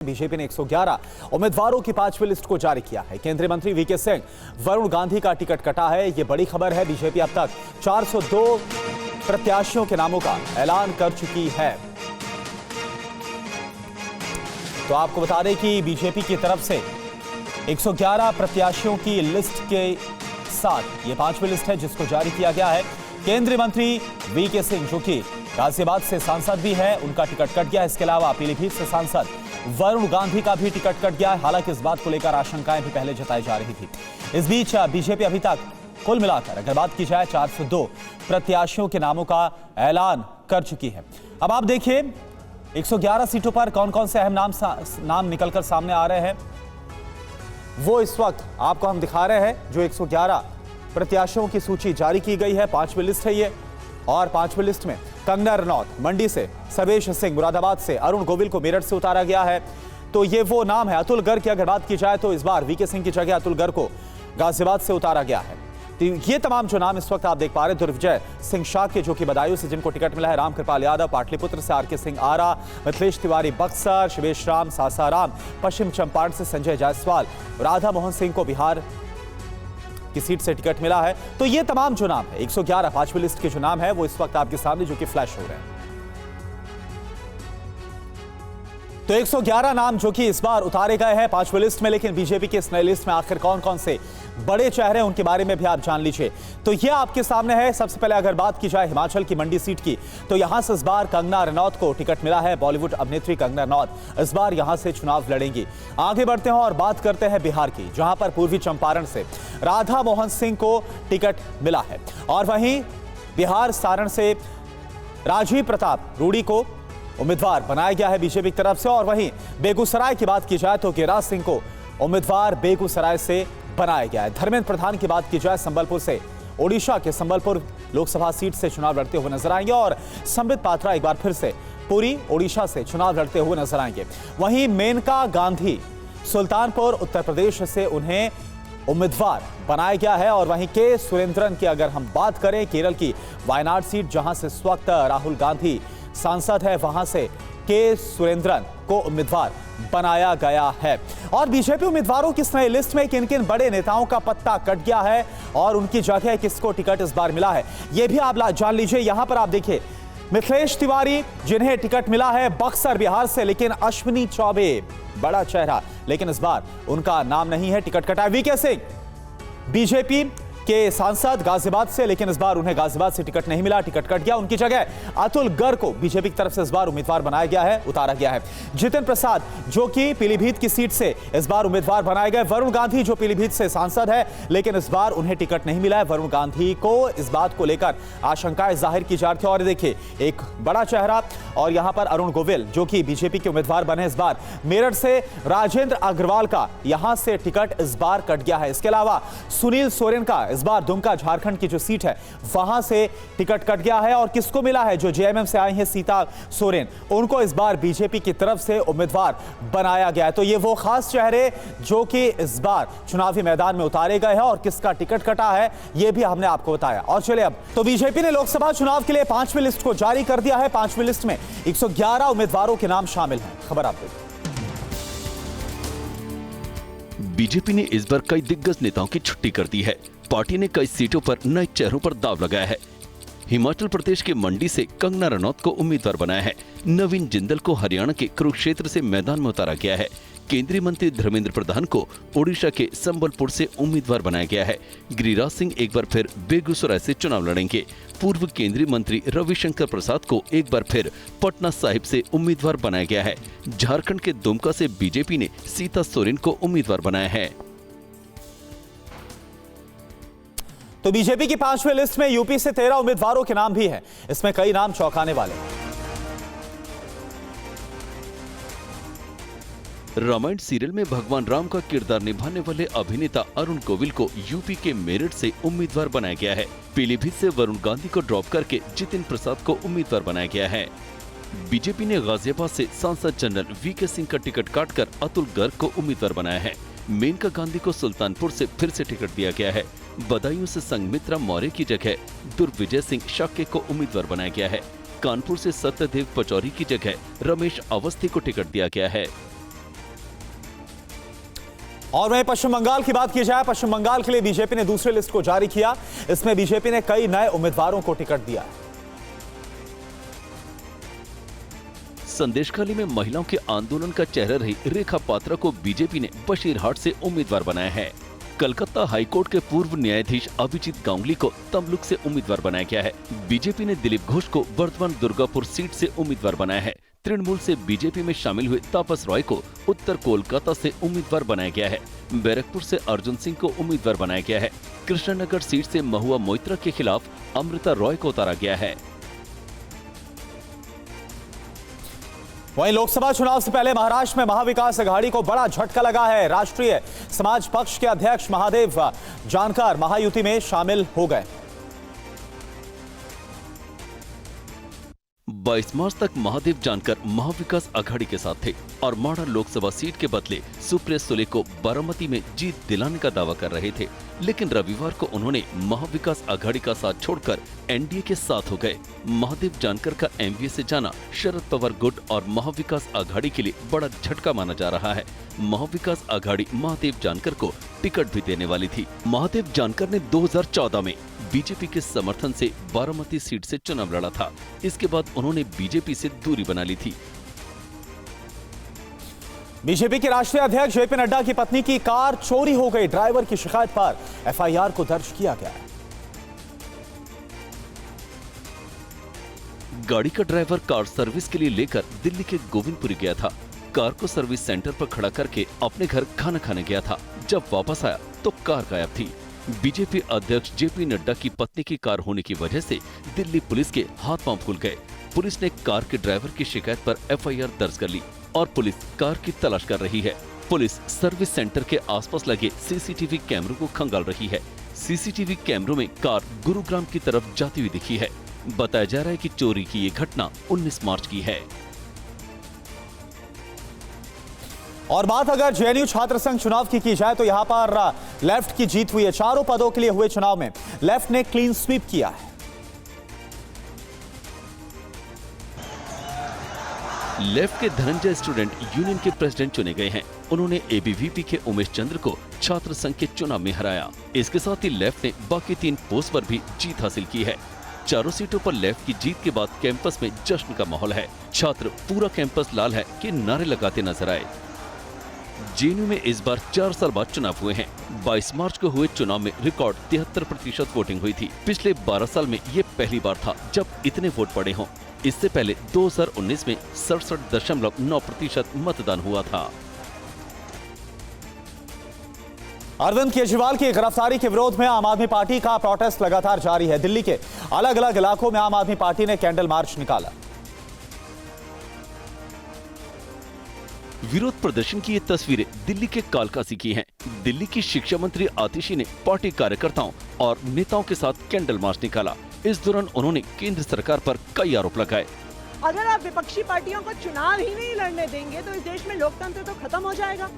BJP ने 111 उम्मीदवारों की 5वीं लिस्ट को जारी किया है। केंद्रीय मंत्री वीके सिंह वरुण गांधी का टिकट कटा है। यह बड़ी खबर है। बीजेपी अब तक 402 प्रत्याशियों के नामों का ऐलान कर चुकी है। तो आपको बता दें कि बीजेपी की तरफ से 111 प्रत्याशियों की लिस्ट के साथ ये 5वीं लिस्ट है जिसको जारी किया गया है। केंद्रीय मंत्री वीके सिंह जो कि गाजियाबाद से सांसद भी है, उनका टिकट कट गया है। इसके अलावा पीलीभीत से सांसद वरुण गांधी का भी टिकट कट गया है। हालांकि इस बात को लेकर आशंकाएं भी पहले जताई जा रही थी। इस बीच बीजेपी अभी तक कुल मिलाकर अगर बात की जाए 402 प्रत्याशियों के नामों का ऐलान कर चुकी है। अब आप देखिए 111 सीटों पर कौन कौन से अहम नाम निकलकर सामने आ रहे हैं, वो इस वक्त आपको हम दिखा रहे हैं। जो 111 प्रत्याशियों की सूची जारी की गई है, 5वीं लिस्ट है ये। और 5वीं लिस्ट में कंगना रनौत मंडी से, सर्वेश सिंह मुरादाबाद से, अरुण गोविल को मेरठ से उतारा गया है। तो ये वो नाम है। अतुल गर्ग की अगर बात की जाए तो इस बार वीके सिंह की जगह अतुल गर्ग को गाजियाबाद से उतारा गया है। तो ये तमाम जो नाम इस वक्त आप देख पा रहे हैं, दुर्विजय सिंह शाह के जो कि बदायूं से जिनको टिकट मिला है, रामकृपाल यादव पाटलिपुत्र से, आरके सिंह आरा, मिथिलेश तिवारी बक्सर, शिवेश राम सासाराम, पश्चिम चंपारण से संजय जायसवाल, राधा मोहन सिंह को बिहार की सीट से टिकट मिला है। तो ये तमाम जो नाम है 111 5वीं लिस्ट के जो नाम है वो इस वक्त आपके सामने जो कि फ्लैश हो रहे हैं। तो 111 नाम जो कि इस बार उतारे गए हैं 5वीं लिस्ट में। लेकिन बीजेपी की इस नई लिस्ट में आखिर कौन कौन से बड़े चेहरे उनके बारे में भी आप जान लीजिए। तो ये आपके सामने है। सबसे पहले अगर बात की जाए हिमाचल की मंडी सीट की, तो यहां से इस बार कंगना रनौत को टिकट मिला है। बॉलीवुड अभिनेत्री कंगना रनौत इस बार यहां से चुनाव लड़ेंगी। आगे बढ़ते हैं और बात करते हैं बिहार की, जहां पर पूर्वी चंपारण से राधा मोहन सिंह को टिकट मिला है। और वहीं बिहार सारण से राजीव प्रताप रूडी को उम्मीदवार बनाया गया है बीजेपी की तरफ से। और वहीं बेगूसराय की बात की जाए तो गिरिराज सिंह को उम्मीदवार बेगूसराय से बनाया गया है। धर्मेंद्र प्रधान की बात की जाए संबलपुर से, ओडिशा के संबलपुर लोकसभा सीट से चुनाव लड़ते हुए नजर आएंगे। और संबित पात्रा एक बार फिर से पुरी ओडिशा से चुनाव लड़ते हुए नजर आएंगे। वहीं मेनका गांधी सुल्तानपुर उत्तर प्रदेश से उन्हें उम्मीदवार बनाया गया है। और वहीं के सुरेंद्रन की अगर हम बात करें, केरल की वायनाड सीट जहां से इस वक्त राहुल गांधी सांसद है, वहां से के सुरेंद्रन को उम्मीदवार बनाया गया है। और बीजेपी उम्मीदवारों की इस नई लिस्ट में किन किन बड़े नेताओं का पत्ता कट गया है और उनकी जगह किसको टिकट इस बार मिला है, यह भी आप जान लीजिए। यहां पर आप देखिए मिथिलेश तिवारी जिन्हें टिकट मिला है बक्सर बिहार से, लेकिन अश्विनी चौबे बड़ा चेहरा, लेकिन इस बार उनका नाम नहीं है, टिकट कटा है। वीके सिंह बीजेपी के सांसद गाजियाबाद से, लेकिन इस बार उन्हें गाजियाबाद से टिकट नहीं मिला, टिकट कट गया। उनकी जगह अतुल गर्ग को बीजेपी की तरफ से इस बार उम्मीदवार बनाया गया है, उतारा गया है। जितिन प्रसाद जो कि पीलीभीत की सीट से इस बार उम्मीदवार बनाए गए। वरुण गांधी जो पीलीभीत से सांसद है, लेकिन इस बार उन्हें टिकट नहीं मिला है। वरुण गांधी को इस बात को लेकर आशंकाएं जाहिर की जा रही थी। और देखिए एक बड़ा चेहरा, और यहां पर अरुण गोविल जो कि बीजेपी के उम्मीदवार बने इस बार मेरठ से, राजेंद्र अग्रवाल का यहां से टिकट इस बार कट गया है। इसके अलावा सुनील सोरेन का इस बार दुमका झारखंड की जो सीट है वहां से टिकट कट गया है। और किसको मिला है, जो जेएमएम से आई हैं सीता सोरेन, उनको इस बार बीजेपी की तरफ से उम्मीदवार बनाया गया है। तो ये वो खास चेहरे जो कि इस बार चुनावी मैदान में उतारे गए हैं, और किसका टिकट कटा है ये भी हमने आपको बताया। और चलिए अब तो बीजेपी ने लोकसभा चुनाव के लिए 5वीं लिस्ट को जारी कर दिया है। 5वीं लिस्ट में 111 उम्मीदवारों के नाम शामिल हैं। खबर आप देखिए। बीजेपी ने इस बार कई दिग्गज नेताओं की छुट्टी कर दी है। पार्टी ने कई सीटों पर नए चेहरों पर दाव लगाया है। हिमाचल प्रदेश के मंडी से कंगना रनौत को उम्मीदवार बनाया है। नवीन जिंदल को हरियाणा के कुरुक्षेत्र से मैदान में उतारा गया है। केंद्रीय मंत्री धर्मेंद्र प्रधान को ओडिशा के संबलपुर से उम्मीदवार बनाया गया है। गिरिराज सिंह एक बार फिर बेगूसराय से चुनाव लड़ेंगे। पूर्व केंद्रीय मंत्री रविशंकर प्रसाद को एक बार फिर पटना साहिब से उम्मीदवार बनाया गया है। झारखंड के दुमका से बीजेपी ने सीता सोरेन को उम्मीदवार बनाया है। तो बीजेपी की 5वीं लिस्ट में यूपी से 13 उम्मीदवारों के नाम भी हैं। इसमें कई नाम चौंकाने वाले हैं। रामायण सीरियल में भगवान राम का किरदार निभाने वाले अभिनेता अरुण गोविल को यूपी के मेरठ से उम्मीदवार बनाया गया है। पीलीभीत से वरुण गांधी को ड्रॉप करके जितिन प्रसाद को उम्मीदवार बनाया गया है। बीजेपी ने गाजियाबाद से सांसद जनरल वीके सिंह का टिकट काटकर अतुल गर्ग को उम्मीदवार बनाया है। मेनका गांधी को सुल्तानपुर से फिर से टिकट दिया गया है। बदायूं से संघमित्रा मौर्य की जगह दुर्विजय सिंह शाक्य को उम्मीदवार बनाया गया है। कानपुर से सत्यदेव पचौरी की जगह रमेश अवस्थी को टिकट दिया गया है। और वहीं पश्चिम बंगाल की बात की जाए, पश्चिम बंगाल के लिए बीजेपी ने दूसरी लिस्ट को जारी किया। इसमें बीजेपी ने कई नए उम्मीदवारों को टिकट दिया है। संदेशखाली में महिलाओं के आंदोलन का चेहरा रही रेखा पात्रा को बीजेपी ने बशीरहाट से उम्मीदवार बनाया है। कलकत्ता हाईकोर्ट के पूर्व न्यायाधीश अभिजीत गांगुली को तमलुक से उम्मीदवार बनाया गया है। बीजेपी ने दिलीप घोष को वर्धमान दुर्गापुर सीट से उम्मीदवार बनाया है। तृणमूल से बीजेपी में शामिल हुए तापस रॉय को उत्तर कोलकाता से उम्मीदवार बनाया गया है। बैरकपुर से अर्जुन सिंह को उम्मीदवार बनाया गया है। कृष्णनगर सीट से महुआ मोइत्रा के खिलाफ अमृता रॉय को उतारा गया है। वहीं लोकसभा चुनाव से पहले महाराष्ट्र में महाविकास अघाड़ी को बड़ा झटका लगा है। राष्ट्रीय समाज पक्ष के अध्यक्ष महादेव जानकर महायुति में शामिल हो गए। 22 मार्च तक महादेव जानकर महाविकास अघाड़ी के साथ थे और माड़ा लोकसभा सीट के बदले सुप्रिया सुले को बारामती में जीत दिलाने का दावा कर रहे थे, लेकिन रविवार को उन्होंने महाविकास अघाड़ी का साथ छोड़कर एनडीए के साथ हो गए। महादेव जानकर का एमवीए से जाना शरद पवार गुट और महाविकास अघाड़ी के लिए बड़ा झटका माना जा रहा है। महाविकास अघाड़ी महादेव जानकर को टिकट भी देने वाली थी। महादेव जानकर ने 2014 में बीजेपी के समर्थन से बारामती सीट से चुनाव लड़ा था। इसके बाद उन्होंने बीजेपी से दूरी बना ली थी। बीजेपी के राष्ट्रीय अध्यक्ष जेपी नड्डा की पत्नी की कार चोरी हो गई। ड्राइवर की शिकायत पर एफआईआर को दर्ज किया गया है। गाड़ी का ड्राइवर कार सर्विस के लिए लेकर दिल्ली के गोविंदपुरी गया था। कार को सर्विस सेंटर पर खड़ा करके अपने घर खाना खाने गया था। जब वापस आया तो कार गायब थी। बीजेपी अध्यक्ष जेपी नड्डा की पत्नी की कार होने की वजह से दिल्ली पुलिस के हाथ पांव फूल गए। पुलिस ने कार के ड्राइवर की शिकायत पर एफआईआर दर्ज कर ली और पुलिस कार की तलाश कर रही है। पुलिस सर्विस सेंटर के आसपास लगे सीसीटीवी कैमरों को खंगाल रही है। सीसीटीवी कैमरों में कार गुरुग्राम की तरफ जाती हुई दिखी है। बताया जा रहा है कि चोरी की ये घटना 19 मार्च की है। और बात अगर जेएनयू छात्र संघ चुनाव की जाए तो यहां पर लेफ्ट की जीत हुई है। चारों पदों के लिए हुए चुनाव में लेफ्ट ने क्लीन स्वीप किया है। लेफ्ट के धनंजय स्टूडेंट यूनियन के प्रेसिडेंट चुने गए हैं। उन्होंने एबीवीपी के उमेश चंद्र को छात्र संघ के चुनाव में हराया। इसके साथ ही लेफ्ट ने बाकी 3 पोस्ट पर भी जीत हासिल की है। चारों सीटों पर लेफ्ट की जीत के बाद कैंपस में जश्न का माहौल है। छात्र पूरा कैंपस लाल है के नारे लगाते नजर आए। जेएनयू में इस बार 4 साल बाद चुनाव हुए हैं। 22 मार्च को हुए चुनाव में रिकॉर्ड 73% वोटिंग हुई थी। पिछले 12 साल में ये पहली बार था जब इतने वोट पड़े हों। इससे पहले 2019 में 67.9% मतदान हुआ था। अरविंद केजरीवाल की गिरफ्तारी के विरोध में आम आदमी पार्टी का प्रोटेस्ट लगातार जारी है। दिल्ली के अलग अलग इलाकों में आम आदमी पार्टी ने कैंडल मार्च निकाला। विरोध प्रदर्शन की ये तस्वीरें दिल्ली के कालकासी की हैं। दिल्ली की शिक्षा मंत्री आतिशी ने पार्टी कार्यकर्ताओं और नेताओं के साथ कैंडल मार्च निकाला। इस दौरान उन्होंने केंद्र सरकार पर कई आरोप लगाए। अगर आप विपक्षी पार्टियों को चुनाव ही नहीं लड़ने देंगे तो इस देश में लोकतंत्र तो खत्म हो जाएगा।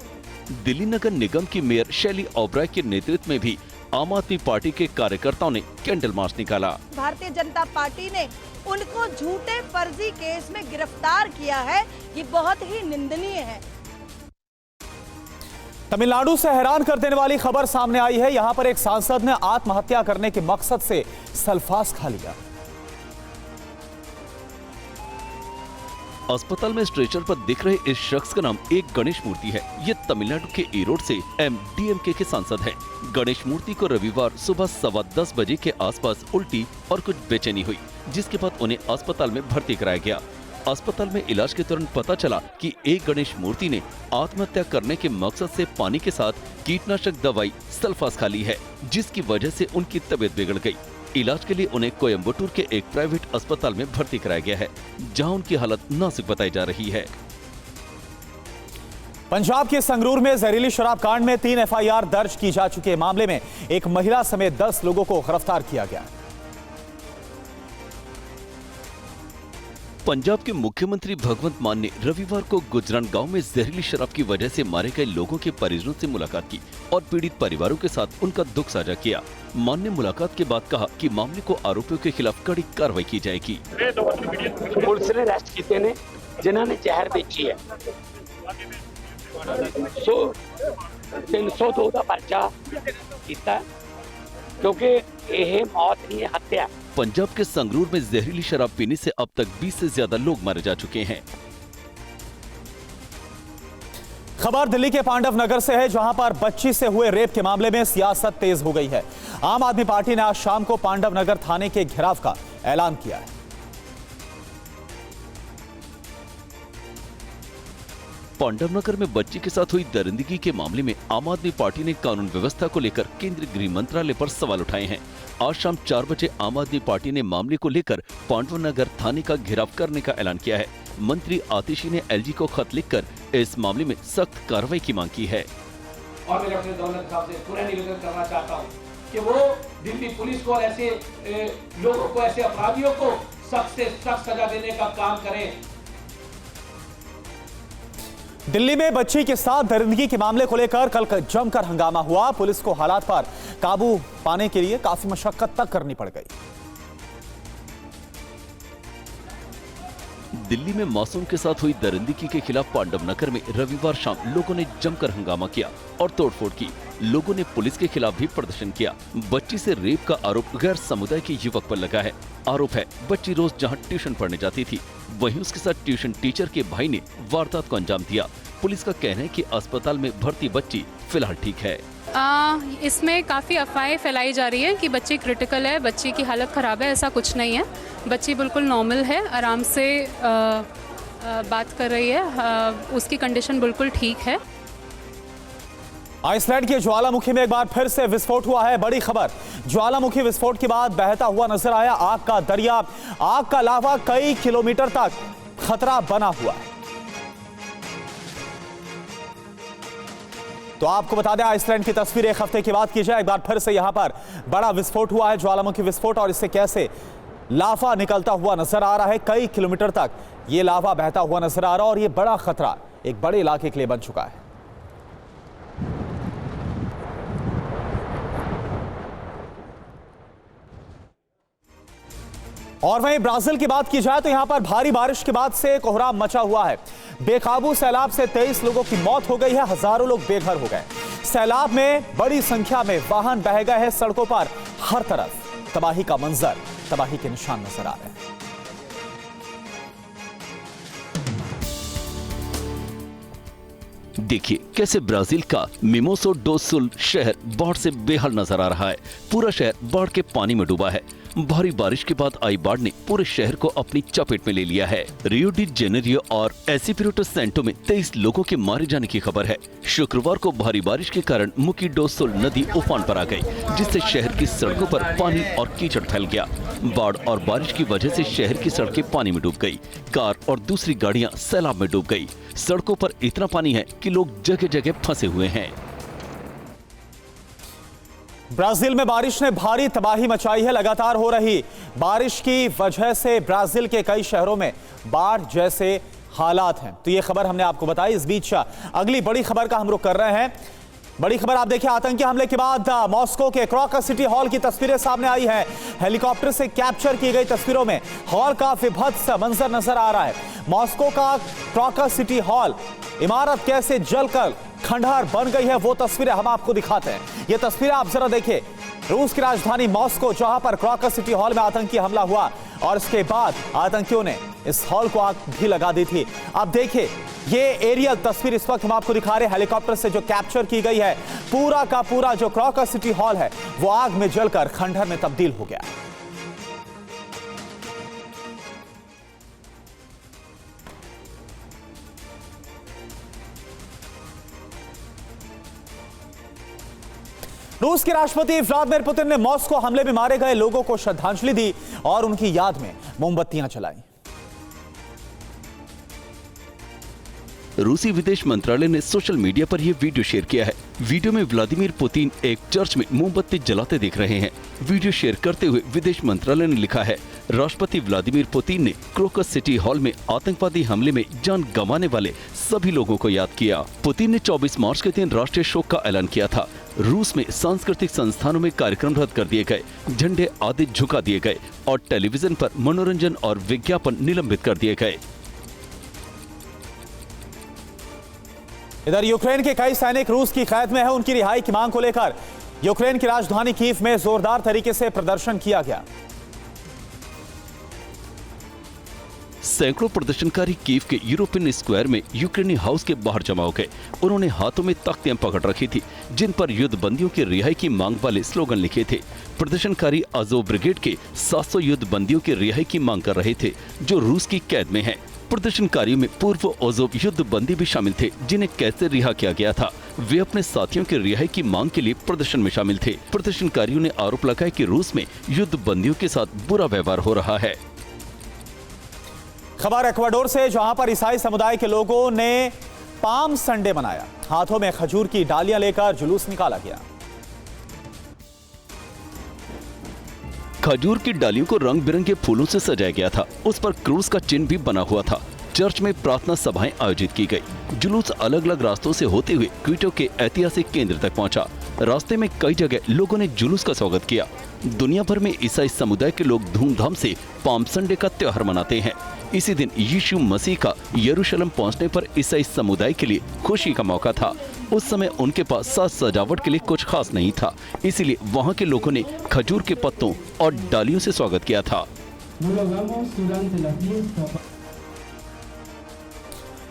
दिल्ली नगर निगम की मेयर शैली ओबराय के नेतृत्व में भी आम आदमी पार्टी के कार्यकर्ताओं ने कैंडल मार्च निकाला। भारतीय जनता पार्टी ने उनको झूठे फर्जी केस में गिरफ्तार किया है, ये बहुत ही निंदनीय है। तमिलनाडु से हैरान कर देने वाली खबर सामने आई है। यहां पर एक सांसद ने आत्महत्या करने के मकसद से सल्फास खा लिया। अस्पताल में स्ट्रेचर पर दिख रहे इस शख्स का नाम एक गणेश मूर्ति है। ये तमिलनाडु के ईरोड से एमडीएमके के सांसद हैं। गणेश मूर्ति को रविवार सुबह 10:15 बजे के आसपास उल्टी और कुछ बेचैनी हुई, जिसके बाद उन्हें अस्पताल में भर्ती कराया गया। अस्पताल में इलाज के दौरान पता चला कि एक गणेश मूर्ति ने आत्महत्या करने के मकसद से पानी के साथ कीटनाशक दवाई सल्फास खा ली है, जिसकी वजह से उनकी तबीयत बिगड़ गई। इलाज के लिए उन्हें कोयम्बटूर के एक प्राइवेट अस्पताल में भर्ती कराया गया है, जहां उनकी हालत नाजुक बताई जा रही है। पंजाब के संगरूर में जहरीली शराब कांड में 3 एफआईआर दर्ज की जा चुके मामले में एक महिला समेत 10 लोगों को गिरफ्तार किया गया। पंजाब के मुख्यमंत्री भगवंत मान ने रविवार को गुजरान गांव में जहरीली शराब की वजह से मारे गए लोगों के परिजनों से मुलाकात की और पीड़ित परिवारों के साथ उनका दुख साझा किया। मान ने मुलाकात के बाद कहा कि मामले को आरोपियों के खिलाफ कड़ी कार्रवाई की जाएगी। पुलिस ने अरेस्ट किए ने जिन्होंने जहर बेची है। सो 302 ਦਾ ਪਰਚਾ ਕੀਤਾ क्योंकि यह मौत नहीं है, हत्या है। पंजाब के संगरूर में जहरीली शराब पीने से अब तक 20 से ज्यादा लोग मारे जा चुके हैं। खबर दिल्ली के पांडव नगर से है, जहां पर बच्ची से हुए रेप के मामले में सियासत तेज हो गई है। आम आदमी पार्टी ने आज शाम को पांडव नगर थाने के घेराव का ऐलान किया है। पांडवनगर में बच्ची के साथ हुई दरिंदगी के मामले में आम आदमी पार्टी ने कानून व्यवस्था को लेकर केंद्रीय गृह मंत्रालय पर सवाल उठाए हैं। आज शाम 4 बजे आम आदमी पार्टी ने मामले को लेकर पांडवनगर थाने का घेराव करने का ऐलान किया है। मंत्री आतिशी ने एलजी को खत लिखकर इस मामले में सख्त कार्रवाई की मांग की है। और मैं अपने दौलत साहब से पूरा निवेदन करना चाहता हूँ कि वो दिल्ली पुलिस को, ऐसे लोगों को, ऐसे अपराधियों को सख्त से सख्त सजा देने का काम करें। दिल्ली में बच्ची के साथ दरिंदगी के मामले को लेकर कल जमकर हंगामा हुआ। पुलिस को हालात पर काबू पाने के लिए काफी मशक्कत तक करनी पड़ गई। दिल्ली में मासूम के साथ हुई दरिंदगी के खिलाफ पांडवनगर में रविवार शाम लोगों ने जमकर हंगामा किया और तोड़फोड़ की। लोगों ने पुलिस के खिलाफ भी प्रदर्शन किया। बच्ची से रेप का आरोप गैर समुदाय के युवक पर लगा है। आरोप है बच्ची रोज जहां ट्यूशन पढ़ने जाती थी, वहीं उसके साथ ट्यूशन टीचर के भाई ने वारदात को अंजाम दिया। पुलिस का कहना है कि अस्पताल में भर्ती बच्ची फिलहाल ठीक है। इसमें काफ़ी अफवाहें फैलाई जा रही है कि बच्ची क्रिटिकल है, बच्ची की हालत ख़राब है। ऐसा कुछ नहीं है, बच्ची बिल्कुल नॉर्मल है, आराम से बात कर रही है, उसकी कंडीशन बिल्कुल ठीक है। आइसलैंड के ज्वालामुखी में एक बार फिर से विस्फोट हुआ है। बड़ी खबर, ज्वालामुखी विस्फोट के बाद बहता हुआ नजर आया आग का दरिया। आग का लावा कई किलोमीटर तक खतरा बना हुआ है। तो आपको बता दें, आइसलैंड की तस्वीर एक हफ्ते की बात की जाए, एक बार फिर से यहां पर बड़ा विस्फोट हुआ है, ज्वालामुखी विस्फोट, और इससे कैसे लावा निकलता हुआ नजर आ रहा है। कई किलोमीटर तक ये लावा बहता हुआ नजर आ रहा है और ये बड़ा खतरा एक बड़े इलाके के लिए बन चुका है। और वहीं ब्राजील की बात की जाए तो यहां पर भारी बारिश के बाद से कोहराम मचा हुआ है। बेकाबू सैलाब से 23 लोगों की मौत हो गई है, हजारों लोग बेघर हो गए। सैलाब में बड़ी संख्या में वाहन बह गए हैं। सड़कों पर हर तरफ तबाही का मंजर, तबाही के निशान नजर आ रहे हैं। देखिए कैसे ब्राजील का मिमोसो डो सुल शहर बाढ़ से बेहाल नजर आ रहा है। पूरा शहर बाढ़ के पानी में डूबा है। भारी बारिश के बाद आई बाढ़ ने पूरे शहर को अपनी चपेट में ले लिया है। रियो डी जेनेरियो और एसिपिरिटो सेंटो में 23 लोगों के मारे जाने की खबर है। शुक्रवार को भारी बारिश के कारण मुकी डो सुल नदी उफान पर आ गई, जिससे शहर की सड़कों पर पानी और कीचड़ फैल गया। बाढ़ और बारिश की वजह से शहर की सड़कें पानी में डूब गई। कार और दूसरी गाड़ियां सैलाब में डूब गई। सड़कों पर इतना पानी है कि लोग जगह जगह फंसे हुए हैं। ब्राजील में बारिश ने भारी तबाही मचाई है। लगातार हो रही बारिश की वजह से ब्राजील के कई शहरों में बाढ़ जैसे हालात हैं। तो ये खबर हमने आपको बताई। इस बीच अगली बड़ी खबर का हम रुख कर रहे हैं। बड़ी खबर आप देखिए, आतंकी हमले के बाद मॉस्को के क्रॉकस सिटी हॉल की तस्वीरें सामने आई हैं। हेलीकॉप्टर से कैप्चर की गई तस्वीरों में हॉल का विभत्स मंजर नजर आ रहा है। मॉस्को का क्रॉकस सिटी हॉल इमारत कैसे जलकर खंडहर बन गई है, वो तस्वीरें हम आपको दिखाते हैं। ये तस्वीरें आप जरा देखिए, रूस की राजधानी मॉस्को, जहां पर क्रॉकस सिटी हॉल में आतंकी हमला हुआ और इसके बाद आतंकियों ने इस हॉल को आग भी लगा दी थी। अब देखिए, ये एरियल तस्वीर इस वक्त हम आपको दिखा रहे हैं, हेलीकॉप्टर से जो कैप्चर की गई है। पूरा का पूरा जो क्रॉकस सिटी हॉल है वो आग में जलकर खंडहर में तब्दील हो गया। रूस के राष्ट्रपति व्लादिमीर पुतिन ने मॉस्को हमले में मारे गए लोगों को श्रद्धांजलि दी और उनकी याद में मोमबत्तियां जलाई। रूसी विदेश मंत्रालय ने सोशल मीडिया पर यह वीडियो शेयर किया है। वीडियो में व्लादिमीर पुतिन एक चर्च में मोमबत्ती जलाते दिख रहे हैं। वीडियो शेयर करते हुए विदेश मंत्रालय ने लिखा है, राष्ट्रपति व्लादिमीर पुतिन ने क्रोकस सिटी हॉल में आतंकवादी हमले में जान गंवाने वाले सभी लोगों को याद किया। पुतिन ने 24 मार्च के दिन राष्ट्रीय शोक का ऐलान किया था। रूस में सांस्कृतिक संस्थानों में कार्यक्रम रद्द कर दिए गए, झंडे आदि झुका दिए गए और टेलीविजन पर मनोरंजन और विज्ञापन निलंबित कर दिए गए। इधर यूक्रेन के कई सैनिक रूस की कैद में है। उनकी रिहाई की मांग को लेकर यूक्रेन की राजधानी कीव में जोरदार तरीके से प्रदर्शन किया गया। सैकड़ों प्रदर्शनकारी कीव के यूरोपियन स्क्वायर में यूक्रेनी हाउस के बाहर जमा हो गए। उन्होंने हाथों में तख्तियां पकड़ रखी थी जिन पर युद्ध बंदियों की रिहाई की मांग वाले स्लोगन लिखे थे। प्रदर्शनकारी अज़ोव ब्रिगेड के 700 युद्ध बंदियों की रिहाई की मांग कर रहे थे जो रूस की कैद में हैं। प्रदर्शनकारियों में पूर्व अज़ोव युद्ध बंदी भी शामिल थे जिन्हें कैसे रिहा किया गया था। वे अपने साथियों की रिहाई की मांग के लिए प्रदर्शन में शामिल थे। प्रदर्शनकारियों ने आरोप लगाया कि रूस में युद्ध बंदियों के साथ बुरा व्यवहार हो रहा है। खबर इक्वाडोर से, जहां पर ईसाई समुदाय के लोगों ने पाम संडे मनाया। हाथों में खजूर की डालियां लेकर जुलूस निकाला गया। खजूर की डालियों को रंग बिरंगे फूलों से सजाया गया था। उस पर क्रूस का चिन्ह भी बना हुआ था। चर्च में प्रार्थना सभाएं आयोजित की गई। जुलूस अलग अलग रास्तों से होते हुए क्विटो के ऐतिहासिक केंद्र तक पहुंचा। रास्ते में कई जगह लोगों ने जुलूस का स्वागत किया। दुनिया भर में ईसाई समुदाय के लोग धूमधाम से पाम संडे का त्योहार मनाते हैं। इसी दिन यीशु मसीह का यरूशलेम पहुंचने पर ईसाई समुदाय के लिए खुशी का मौका था। उस समय उनके पास साज सजावट के लिए कुछ खास नहीं था, इसीलिए वहां के लोगों ने खजूर के पत्तों और डालियों से स्वागत किया था।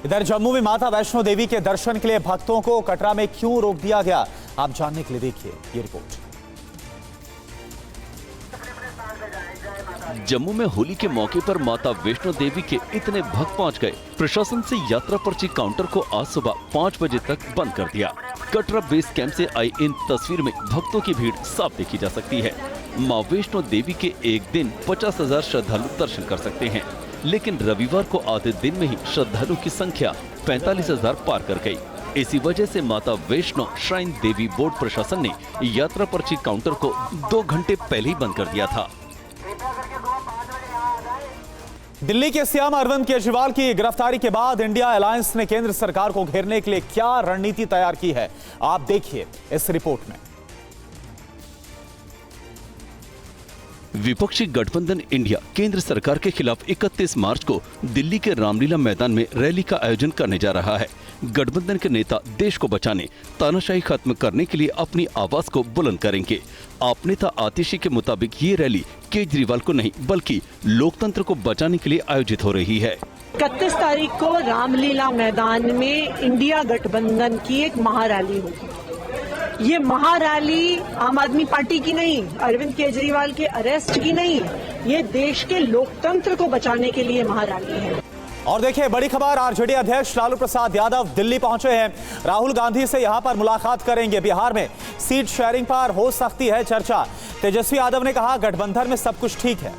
इधर जम्मू में माता वैष्णो देवी के दर्शन के लिए भक्तों को कटरा में क्यों रोक दिया गया, आप जानने के लिए देखिए ये रिपोर्ट। जम्मू में होली के मौके पर माता वैष्णो देवी के इतने भक्त पहुंच गए, प्रशासन से यात्रा पर्ची काउंटर को आज सुबह 5 बजे तक बंद कर दिया। कटरा बेस कैंप से आई इन तस्वीर में भक्तों की भीड़ साफ देखी जा सकती है। मां वैष्णो देवी के एक दिन 50,000 श्रद्धालु दर्शन कर सकते हैं, लेकिन रविवार को आधे दिन में ही श्रद्धालुओं की संख्या 45,000 पार कर गई। इसी वजह से माता वैष्णो श्राइन देवी बोर्ड प्रशासन ने यात्रा पर्ची काउंटर को 2 घंटे पहले ही बंद कर दिया था। दिल्ली के सीएम अरविंद केजरीवाल की गिरफ्तारी के बाद इंडिया अलायंस ने केंद्र सरकार को घेरने के लिए क्या रणनीति तैयार की है, आप देखिए इस रिपोर्ट में। विपक्षी गठबंधन इंडिया केंद्र सरकार के खिलाफ 31 मार्च को दिल्ली के रामलीला मैदान में रैली का आयोजन करने जा रहा है। गठबंधन के नेता देश को बचाने, तानाशाही खत्म करने के लिए अपनी आवाज को बुलंद करेंगे। आप नेता आतिशी के मुताबिक ये रैली केजरीवाल को नहीं बल्कि लोकतंत्र को बचाने के लिए आयोजित हो रही है। 31 तारीख को रामलीला मैदान में इंडिया गठबंधन की एक महारैली होगी। ये महारैली आम आदमी पार्टी की नहीं, अरविंद केजरीवाल के अरेस्ट की नहीं, ये देश के लोकतंत्र को बचाने के लिए महारैली है। और देखिए बड़ी खबर, आरजेडी अध्यक्ष लालू प्रसाद यादव दिल्ली पहुंचे हैं। राहुल गांधी से यहां पर मुलाकात करेंगे। बिहार में सीट शेयरिंग पर हो सकती है चर्चा। तेजस्वी यादव ने कहा गठबंधन में सब कुछ ठीक है।